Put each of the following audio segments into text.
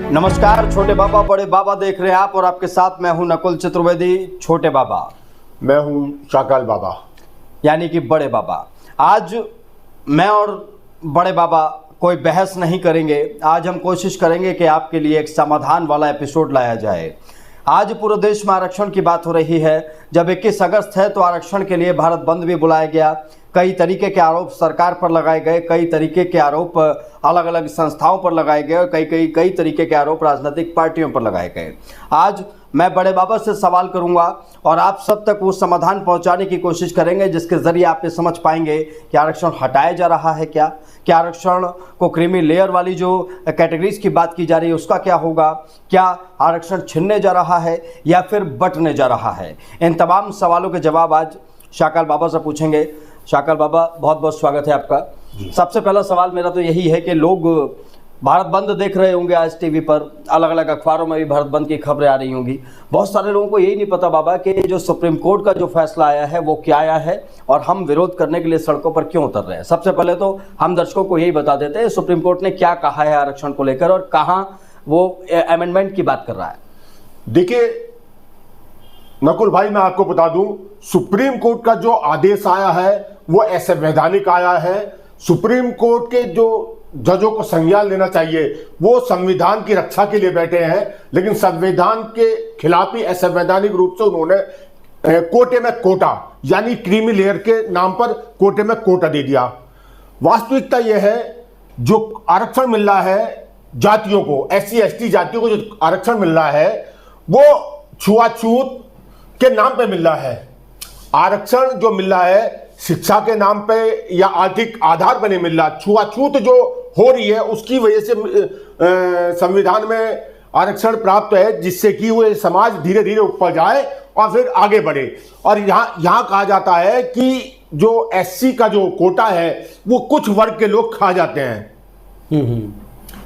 नमस्कार, छोटे बाबा बड़े बाबा देख रहे हैं आप, और आपके साथ मैं हूं नकुल चतुर्वेदी। छोटे बाबा, मैं हूं शाकाल बाबा, यानी कि बड़े बाबा। आज मैं और बड़े बाबा कोई बहस नहीं करेंगे। आज हम कोशिश करेंगे कि आपके लिए एक समाधान वाला एपिसोड लाया जाए। आज पूरे देश में आरक्षण की बात हो रही है। जब 21 अगस्त है तो आरक्षण के लिए भारत बंद भी बुलाया गया। कई तरीके के आरोप सरकार पर लगाए गए, कई तरीके के आरोप अलग अलग संस्थाओं पर लगाए गए, और कई तरीके के आरोप राजनीतिक पार्टियों पर लगाए गए। आज मैं बड़े बाबा से सवाल करूंगा और आप सब तक वो समाधान पहुंचाने की कोशिश करेंगे जिसके जरिए आप ये समझ पाएंगे कि आरक्षण हटाया जा रहा है क्या आरक्षण को क्रीमी लेयर वाली जो कैटेगरीज की बात की जा रही है उसका क्या होगा, क्या आरक्षण छिनने जा रहा है या फिर बंटने जा रहा है। इन तमाम सवालों के जवाब आज शाकाल बाबा से पूछेंगे। शाकाल बाबा, बहुत बहुत स्वागत है आपका। सबसे पहला सवाल मेरा तो यही है कि लोग भारत बंद देख रहे होंगे आज टीवी पर, अलग अलग अखबारों में भी भारत बंद की खबरें आ रही होंगी। बहुत सारे लोगों को यही नहीं पता बाबा कि जो सुप्रीम कोर्ट का जो फैसला आया है वो क्या आया है और हम विरोध करने के लिए सड़कों पर क्यों उतर रहे हैं। सबसे पहले तो हम दर्शकों को यही बता देते हैं सुप्रीम कोर्ट ने क्या कहा है आरक्षण को लेकर और कहाँ वो अमेंडमेंट की बात कर रहा है। देखिए नकुल भाई, मैं आपको बता दूं, सुप्रीम कोर्ट का जो आदेश आया है वो असंवैधानिक आया है। सुप्रीम कोर्ट के जो जजों को संज्ञान लेना चाहिए वो संविधान की रक्षा के लिए बैठे हैं, लेकिन संविधान के खिलाफ ही असंवैधानिक रूप से उन्होंने कोटे में कोटा यानी क्रीमी लेयर के नाम पर कोटे में कोटा दे दिया। वास्तविकता यह है जो आरक्षण मिल रहा है जातियों को, SC ST जातियों को जो आरक्षण मिल रहा है वो छुआछूत के नाम पे मिल रहा है। आरक्षण जो मिल रहा है शिक्षा के नाम पे या आर्थिक आधार पर नहीं मिल रहा। छुआछूत जो हो रही है उसकी वजह से संविधान में आरक्षण प्राप्त है, जिससे कि वो समाज धीरे धीरे ऊपर जाए और फिर आगे बढ़े। और यहाँ कहा जाता है कि जो SC का जो कोटा है वो कुछ वर्ग के लोग खा जाते हैं,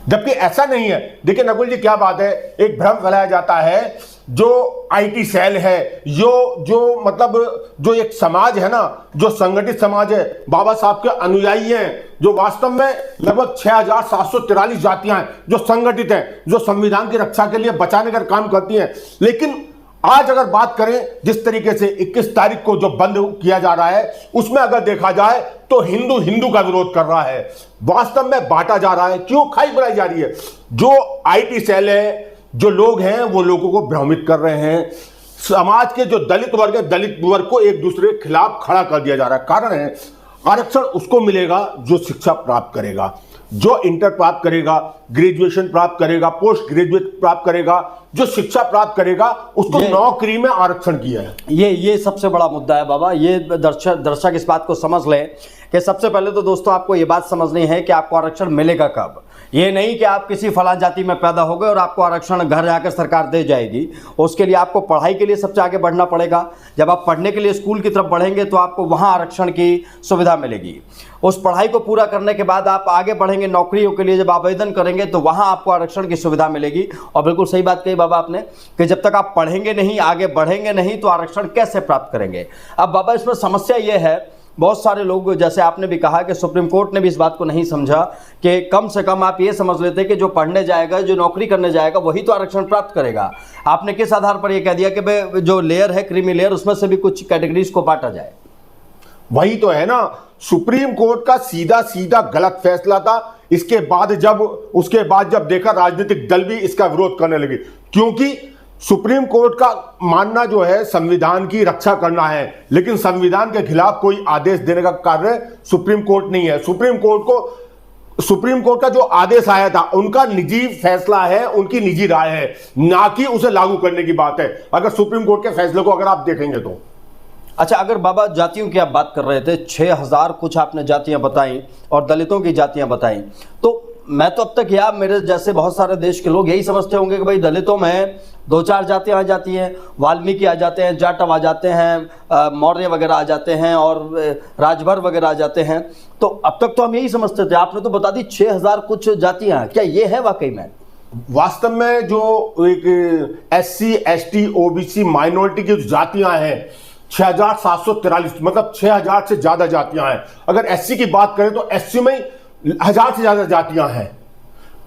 जबकि ऐसा नहीं है। देखिए नकुल जी, क्या बात है, एक भ्रम फैलाया जाता है जो IT सेल है, जो मतलब जो एक समाज है ना, जो संगठित समाज है, बाबा साहब के अनुयायी हैं, जो वास्तव में लगभग 6743 जातियां हैं जो संगठित हैं, जो संविधान की रक्षा के लिए बचाने का काम करती हैं। लेकिन आज अगर बात करें जिस तरीके से 21 तारीख को जो बंद किया जा रहा है उसमें अगर देखा जाए तो हिंदू का विरोध कर रहा है, वास्तव में बांटा जा रहा है। क्यों खाई बनाई जा रही है? जो IT सेल है, जो लोग हैं वो लोगों को भ्रमित कर रहे हैं। समाज के जो दलित वर्ग है, दलित वर्ग को एक दूसरे के खिलाफ खड़ा कर दिया जा रहा है। कारण है आरक्षण उसको मिलेगा जो शिक्षा प्राप्त करेगा, जो इंटर प्राप्त करेगा, ग्रेजुएशन प्राप्त करेगा, पोस्ट ग्रेजुएट प्राप्त करेगा, जो शिक्षा प्राप्त करेगा उसको नौकरी में आरक्षण किया है। ये सबसे बड़ा मुद्दा है बाबा। ये दर्शक इस बात को समझ लें कि सबसे पहले तो दोस्तों आपको ये बात समझनी है कि आपको आरक्षण मिलेगा कब। ये नहीं कि आप किसी फलां जाति में पैदा हो गए और आपको आरक्षण घर जाकर सरकार दे जाएगी। उसके लिए आपको पढ़ाई के लिए सबसे आगे बढ़ना पड़ेगा। जब आप पढ़ने के लिए स्कूल की तरफ बढ़ेंगे तो आपको वहाँ आरक्षण की सुविधा मिलेगी। उस पढ़ाई को पूरा करने के बाद आप आगे बढ़ेंगे नौकरियों के लिए, जब आवेदन करेंगे तो वहाँ आपको आरक्षण की सुविधा मिलेगी। और बिल्कुल सही बात कही बाबा आपने कि जब तक आप पढ़ेंगे नहीं, आगे बढ़ेंगे नहीं, तो आरक्षण कैसे प्राप्त करेंगे। अब बाबा इसमें समस्या ये है, बहुत सारे लोग, जैसे आपने भी कहा कि सुप्रीम कोर्ट ने भी इस बात को नहीं समझा कि कम से कम आप ये समझ लेते कि जो पढ़ने जाएगा, जो नौकरी करने जाएगा वही तो आरक्षण प्राप्त करेगा। आपने किस आधार पर यह कह दिया कि भाई जो लेयर है क्रीमी लेयर उसमें से भी कुछ कैटेगरीज को बांटा जाए? वही तो है ना, सुप्रीम कोर्ट का सीधा गलत फैसला था। उसके बाद जब देखा राजनीतिक दल भी इसका विरोध करने लगे, क्योंकि सुप्रीम कोर्ट का मानना जो है संविधान की रक्षा करना है, लेकिन संविधान के खिलाफ कोई आदेश देने का कार्य सुप्रीम कोर्ट नहीं है। सुप्रीम कोर्ट का जो आदेश आया था उनका निजी फैसला है, उनकी निजी राय है, ना कि उसे लागू करने की बात है। अगर सुप्रीम कोर्ट के फैसले को अगर आप देखेंगे तो अच्छा, अगर बाबा जातियों की आप बात कर रहे थे, 6000 कुछ आपने जातियां बताई और दलितों की जातियां बताई, तो मैं तो अब तक या मेरे जैसे बहुत सारे देश के लोग यही समझते होंगे कि भाई दलितों में 2-4 जातियां आ जाती हैं, वाल्मीकि आ जाते हैं, जाटव आ जाते हैं, मौर्य वगैरह आ जाते हैं और राजभर वगैरह आ जाते हैं। तो अब तक तो हम यही समझते थे, आपने तो बता दी 6000 कुछ जातियां। क्या ये है वाकई में? वास्तव में जो एक SC ST OBC माइनॉरिटी की जातियां हैं 6743, मतलब 6000 से ज्यादा जातियां हैं। अगर SC की बात करें तो SC में 1000 से ज्यादा जातियां हैं।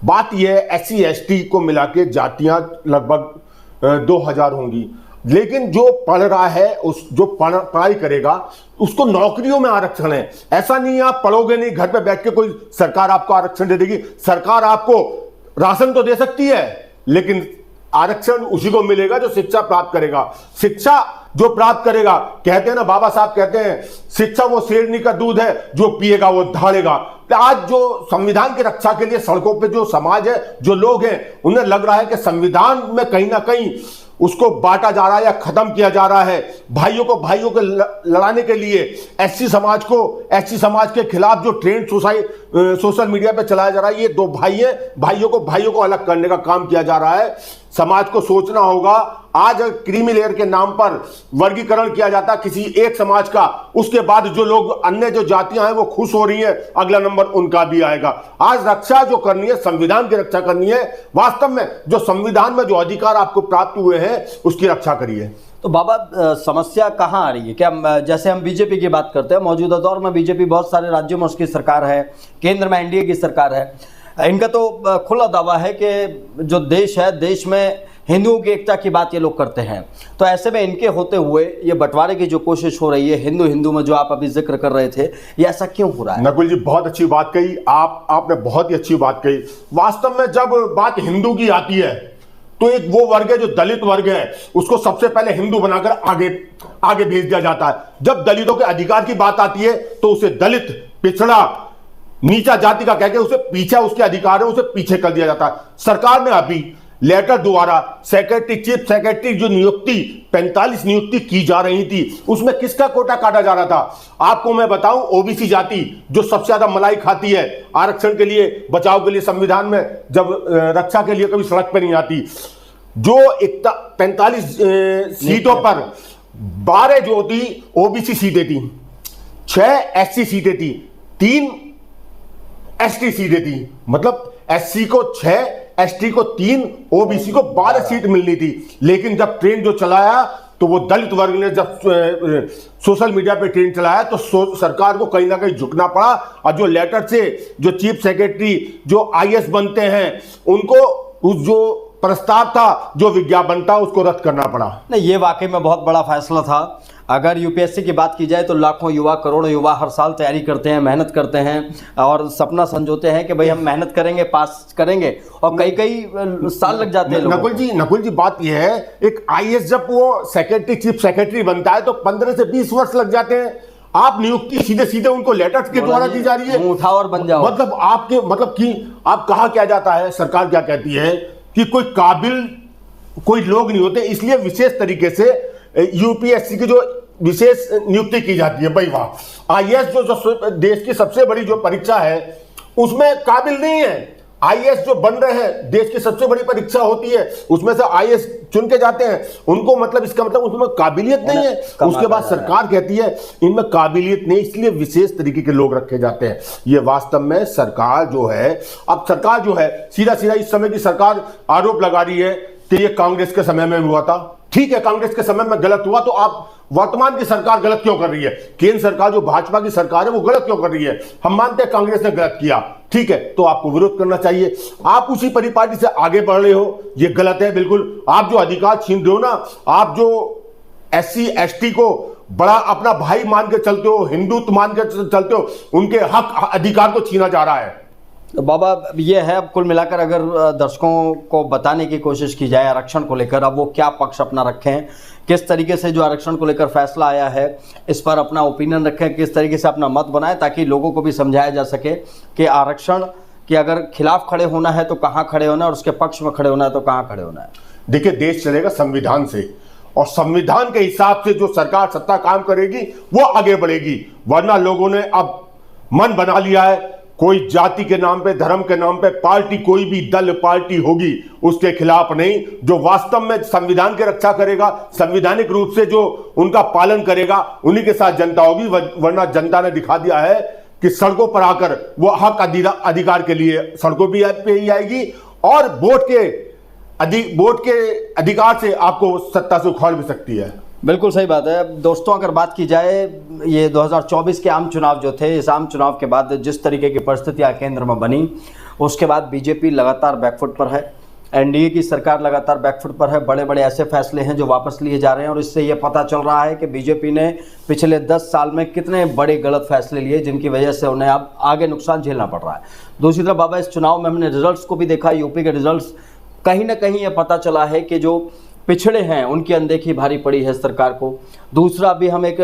बात यह है SC ST को मिला के जातियां लगभग 2000 होंगी, लेकिन जो पढ़ रहा है जो पढ़ाई करेगा उसको नौकरियों में आरक्षण है। ऐसा नहीं है आप पढ़ोगे नहीं, घर पे बैठ के कोई सरकार आपको आरक्षण दे देगी। सरकार आपको राशन तो दे सकती है, लेकिन आरक्षण उसी को मिलेगा जो शिक्षा प्राप्त करेगा। शिक्षा जो प्राप्त करेगा, कहते हैं ना, बाबा साहब कहते हैं, शिक्षा वो शेरनी का दूध है, जो पिएगा वो धाड़ेगा। आज जो संविधान की रक्षा के लिए सड़कों पे जो समाज है, जो लोग हैं, उन्हें लग रहा है कि संविधान में कहीं ना कहीं उसको बांटा जा रहा है या खत्म किया जा रहा है। भाइयों को लड़ाने के लिए SC समाज के खिलाफ जो ट्रेंड सोशल मीडिया पे चलाया जा रहा है, ये दो भाइयों को अलग करने का काम किया जा रहा है। समाज को सोचना होगा। आज क्रीमी लेयर के नाम पर वर्गीकरण किया जाता है किसी एक समाज का, उसके बाद जो लोग अन्य जो जातियां हैं वो खुश हो रही हैं, अगला नंबर उनका भी आएगा। आज रक्षा जो करनी है, संविधान की रक्षा करनी है। वास्तव में जो संविधान में जो अधिकार आपको प्राप्त हुए हैं उसकी रक्षा करिए। तो बाबा समस्या कहाँ आ रही है? क्या जैसे हम बीजेपी की बात करते हैं, मौजूदा दौर में बीजेपी बहुत सारे राज्यों में उसकी सरकार है, केंद्र में NDA की सरकार है। इनका तो खुला दावा है कि जो देश है, देश में हिंदुओं की एकता की बात ये लोग करते हैं। तो ऐसे में इनके होते हुए ये बंटवारे की जो कोशिश हो रही है हिंदू में, जो आप अभी जिक्र कर रहे थे, ये ऐसा क्यों हो रहा है? नकुल जी बहुत अच्छी बात कही आपने बहुत ही अच्छी बात कही। वास्तव में जब बात हिंदू की आती है तो एक वो वर्ग है जो दलित वर्ग है, उसको सबसे पहले हिंदू बनाकर आगे भेज दिया जाता है। जब दलितों के अधिकार की बात आती है तो उसे दलित, पिछड़ा, नीचा जाति का कहकर उसे पीछे, उसके अधिकार है उसे पीछे कर दिया जाता है। सरकार ने अभी लेटर द्वारा चीफ सेक्रेटरी जो नियुक्ति 45 नियुक्ति की जा रही थी, उसमें किसका कोटा काटा जा रहा था? आपको मैं बताऊं, OBC जाति जो सबसे ज्यादा मलाई खाती है आरक्षण के लिए, बचाव के लिए, संविधान में जब रक्षा के लिए कभी सड़क पर नहीं आती, जो 45 सीटों पर 12 जो थी OBC सीटें थी, 6 SC सीटें थी, 3 ST सीटें थी। मतलब SC को 6, ST को 3, OBC को 12 सीट मिलनी थी। लेकिन जब ट्रेन जो चलाया तो वो दलित वर्ग ने जब सोशल मीडिया पे ट्रेन चलाया तो सरकार को कहीं ना कहीं झुकना पड़ा, और जो लेटर से जो चीफ सेक्रेटरी जो IS बनते हैं उनको उस जो प्रस्ताव था, जो विज्ञापन था, उसको रद्द करना पड़ा। नहीं, ये वाकई में बहुत बड़ा फैसला था। अगर UPSC की बात की जाए तो लाखों युवा, करोड़ों युवा हर साल तैयारी करते हैं, मेहनत करते हैं और सपना संजोते हैं कि भाई हम मेहनत करेंगे, पास करेंगे, और कई साल लग जाते हैं। नकुल जी बात यह है, एक IS जब वो चीफ सेक्रेटरी बनता है तो 15 से 20 वर्ष लग जाते हैं। आप नियुक्ति सीधे उनको लेटर्स के द्वारा दी जा रही है, उठाओ और बन जाओ। मतलब कि आप कहा क्या जाता है, सरकार क्या कहती है कि कोई काबिल कोई लोग नहीं होते, इसलिए विशेष तरीके से UPSC की जो विशेष नियुक्ति की जाती है। भाई वाह, IS जो देश की सबसे बड़ी जो परीक्षा है उसमें काबिल नहीं है। IS जो बन रहे हैं, देश की सबसे बड़ी परीक्षा होती है, उसमें से IS चुन के जाते हैं, उनको मतलब इसका मतलब उसमें काबिलियत नहीं है। उसके बाद सरकार कहती है इनमें काबिलियत नहीं, इसलिए विशेष तरीके के लोग रखे जाते हैं। ये वास्तव में सरकार जो है, अब सरकार जो है सीधा इस समय की सरकार आरोप लगा रही है कि ये कांग्रेस के समय में हुआ था। ठीक है, कांग्रेस के समय में गलत हुआ तो आप वर्तमान की सरकार गलत क्यों कर रही है? केंद्र सरकार जो भाजपा की सरकार है वो गलत क्यों कर रही है? हम मानते हैं कांग्रेस ने गलत किया, ठीक है, तो आपको विरोध करना चाहिए। आप उसी परिपाटी से आगे बढ़ रहे हो, ये गलत है बिल्कुल। आप जो अधिकार छीन रहे हो ना, आप जो SC ST को बड़ा अपना भाई मान के चलते हो, हिंदुत्व मान के चलते हो, उनके हक अधिकार को छीना जा रहा है। तो बाबा ये है, अब कुल मिलाकर अगर दर्शकों को बताने की कोशिश की जाए आरक्षण को लेकर, अब वो क्या पक्ष अपना रखें, किस तरीके से जो आरक्षण को लेकर फैसला आया है इस पर अपना ओपिनियन रखें, किस तरीके से अपना मत बनाएं, ताकि लोगों को भी समझाया जा सके कि आरक्षण के अगर खिलाफ खड़े होना है तो कहाँ खड़े होना है, और उसके पक्ष में खड़े होना है तो कहाँ खड़े होना है। देखिए, देश चलेगा संविधान से, और संविधान के हिसाब से जो सरकार सत्ता काम करेगी वो आगे बढ़ेगी। वरना लोगों ने अब मन बना लिया है, कोई जाति के नाम पे, धर्म के नाम पे पार्टी, कोई भी दल पार्टी होगी उसके खिलाफ नहीं। जो वास्तव में संविधान की रक्षा करेगा, संवैधानिक रूप से जो उनका पालन करेगा, उन्हीं के साथ जनता होगी। वरना जनता ने दिखा दिया है कि सड़कों पर आकर वो हक अधिकार के लिए सड़कों पे ही आएगी, और वोट के अधिकार से आपको सत्ता से उखाड़ भी सकती है। बिल्कुल सही बात है दोस्तों। अगर बात की जाए ये 2024 के आम चुनाव जो थे, इस आम चुनाव के बाद जिस तरीके की परिस्थितियां केंद्र में बनी, उसके बाद बीजेपी लगातार बैकफुट पर है, एनडीए की सरकार लगातार बैकफुट पर है। बड़े बड़े ऐसे फैसले हैं जो वापस लिए जा रहे हैं और इससे ये पता चल रहा है कि बीजेपी ने पिछले 10 साल में कितने बड़े गलत फैसले लिए जिनकी वजह से उन्हें अब आगे नुकसान झेलना पड़ रहा है। दूसरी तरफ बाबा, इस चुनाव में हमने रिजल्ट्स को भी देखा, यूपी के रिजल्ट्स कहीं ना कहीं ये पता चला है कि जो पिछड़े हैं उनकी अनदेखी भारी पड़ी है सरकार को। दूसरा भी हम एक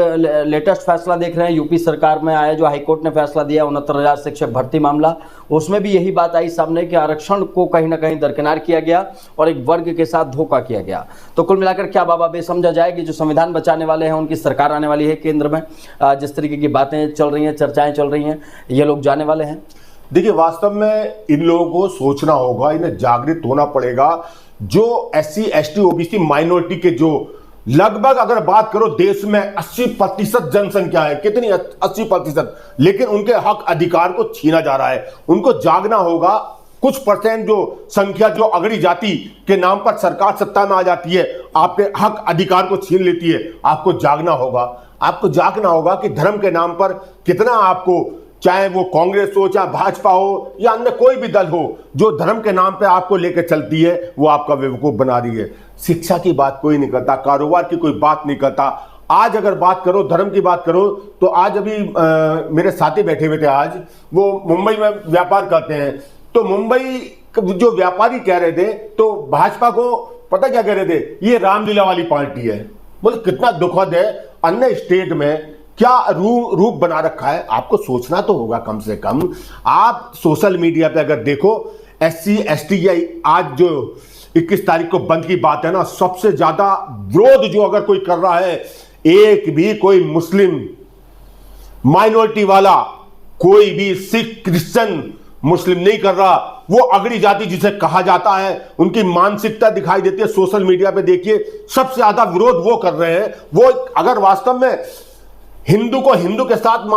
लेटेस्ट फैसला देख रहे हैं, यूपी सरकार में आया जो हाईकोर्ट ने फैसला दिया 69,000 शिक्षक भर्ती मामला, उसमें भी यही बात आई सामने कि आरक्षण को कहीं ना कहीं दरकिनार किया गया और एक वर्ग के साथ धोखा किया गया। तो कुल मिलाकर क्या बाबा बेसमझा जाए कि जो संविधान बचाने वाले हैं उनकी सरकार आने वाली है केंद्र में, जिस तरीके की बातें चल रही हैं, चर्चाएं चल रही हैं, ये लोग जाने वाले हैं? देखिए, वास्तव में इन लोगों को सोचना होगा, इन्हें जागृत होना पड़ेगा। जो SC ST OBC माइनॉरिटी के जो लगभग अगर बात करो देश में 80% जनसंख्या है, कितनी 80%, लेकिन उनके हक अधिकार को छीना जा रहा है। उनको जागना होगा। कुछ परसेंट जो संख्या जो अगड़ी जाति के नाम पर सरकार सत्ता में आ जाती है, आपके हक अधिकार को छीन लेती है। आपको जागना होगा। आपको जागना होगा कि धर्म के नाम पर कितना आपको, चाहे वो कांग्रेस हो, चाहे भाजपा हो या अन्य कोई भी दल हो, जो धर्म के नाम पे आपको लेकर चलती है वो आपका बेवकूफ बना रही है। शिक्षा की बात कोई नहीं करता, कारोबार की कोई बात नहीं करता। आज अगर बात करो, धर्म की बात करो, तो आज अभी मेरे साथी बैठे हुए थे, आज वो मुंबई में व्यापार करते हैं, तो मुंबई जो व्यापारी कह रहे थे तो भाजपा को पता क्या कह रहे थे, ये रामलीला वाली पार्टी है। बोले कितना दुखद है, अन्य स्टेट में क्या रूप बना रखा है। आपको सोचना तो होगा कम से कम। आप सोशल मीडिया पे अगर देखो, SC ST या आज जो 21 तारीख को बंद की बात है ना, सबसे ज्यादा विरोध जो अगर कोई कर रहा है, एक भी कोई मुस्लिम माइनॉरिटी वाला, कोई भी सिख क्रिश्चियन मुस्लिम नहीं कर रहा। वो अगड़ी जाति जिसे कहा जाता है, उनकी मानसिकता दिखाई देती है। सोशल मीडिया पे देखिए, सबसे ज्यादा विरोध वो कर रहे हैं। वो अगर वास्तव में हिंदू को हिंदू के साथ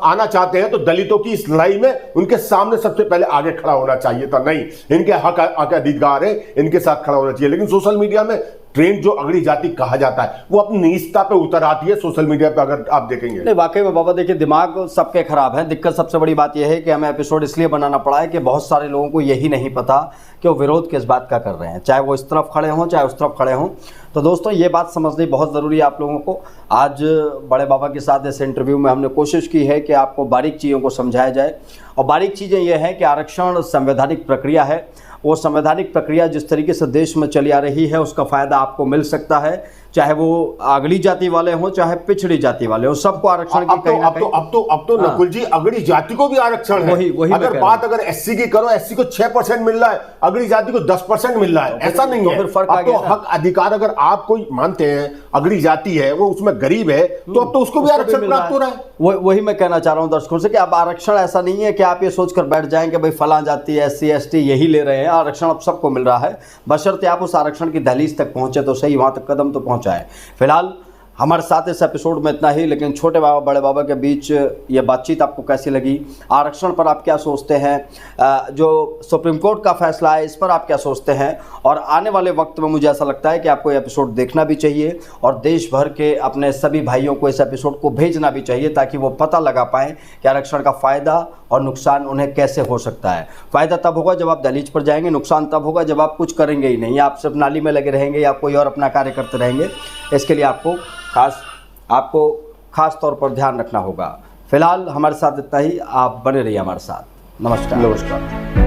आना चाहते हैं तो दलितों की इस लड़ाई में उनके सामने सबसे पहले आगे खड़ा होना चाहिए था। नहीं, इनके हक अधिकार है, इनके साथ खड़ा होना चाहिए। लेकिन सोशल मीडिया में ट्रेंड जो अगड़ी जाति कहा जाता है वो अपनी नीचता पे उतर आती है सोशल मीडिया पे, अगर आप देखेंगे। नहीं, वाकई में बाबा देखिए, दिमाग सबके खराब है। दिक्कत सबसे बड़ी बात यह है कि हमें एपिसोड इसलिए बनाना पड़ा है कि बहुत सारे लोगों को यही नहीं पता कि वो विरोध किस बात का कर रहे हैं, चाहे वो इस तरफ खड़े हों चाहे उस तरफ खड़े हों। तो दोस्तों, ये बात समझनी बहुत ज़रूरी है आप लोगों को। आज बड़े बाबा के साथ इस इंटरव्यू में हमने कोशिश की है कि आपको बारीक चीज़ों को समझाया जाए, और बारीक चीज़ें ये हैं कि आरक्षण संवैधानिक प्रक्रिया है। वो संवैधानिक प्रक्रिया जिस तरीके से देश में चली आ रही है उसका फ़ायदा आपको मिल सकता है, चाहे वो अगड़ी जाति वाले हों चाहे पिछड़ी जाति वाले हों, सबको आरक्षण की कहीं ना कहीं। अब तो नकुल जी, अगड़ी जाति को भी आरक्षण है। वही अगर बात अगर SC की करो, SC को 6% मिल रहा है, अगड़ी जाति को 10% मिल रहा है। ऐसा नहीं है। अब तो हक अधिकार, अगर आप कोई मानते हैं अगड़ी जाति है, वो उसमें गरीब है, तो अब तो उसको भी आरक्षण प्राप्त हो रहा है। वही मैं कहना चाह रहा हूं दर्शकों से कि अब आरक्षण ऐसा नहीं है कि आप ये सोचकर बैठ जाएं कि भाई फलां जाति SC ST यही ले रहे हैं। आरक्षण अब सबको मिल रहा है, बशर्ते आप उस आरक्षण की दहलीज तक पहुंचे तो सही, वहां तक कदम तो पहुंचाएं। फिलहाल हमारे साथ इस एपिसोड में इतना ही। लेकिन छोटे बाबा बड़े बाबा के बीच ये बातचीत आपको कैसी लगी? आरक्षण पर आप क्या सोचते हैं? जो सुप्रीम कोर्ट का फैसला है इस पर आप क्या सोचते हैं? और आने वाले वक्त में मुझे ऐसा लगता है कि आपको ये एपिसोड देखना भी चाहिए और देश भर के अपने सभी भाइयों को इस एपिसोड को भेजना भी चाहिए, ताकि वो पता लगा पाएँ कि आरक्षण का फ़ायदा और नुकसान उन्हें कैसे हो सकता है। फ़ायदा तब होगा जब आप दहलीज पर जाएंगे, नुकसान तब होगा जब आप कुछ करेंगे ही नहीं, आप सिर्फ नाली में लगे रहेंगे या कोई और अपना कार्य करते रहेंगे। इसके लिए आपको खास तौर पर ध्यान रखना होगा। फिलहाल हमारे साथ इतना ही। आप बने रहिए हमारे साथ। नमस्कार।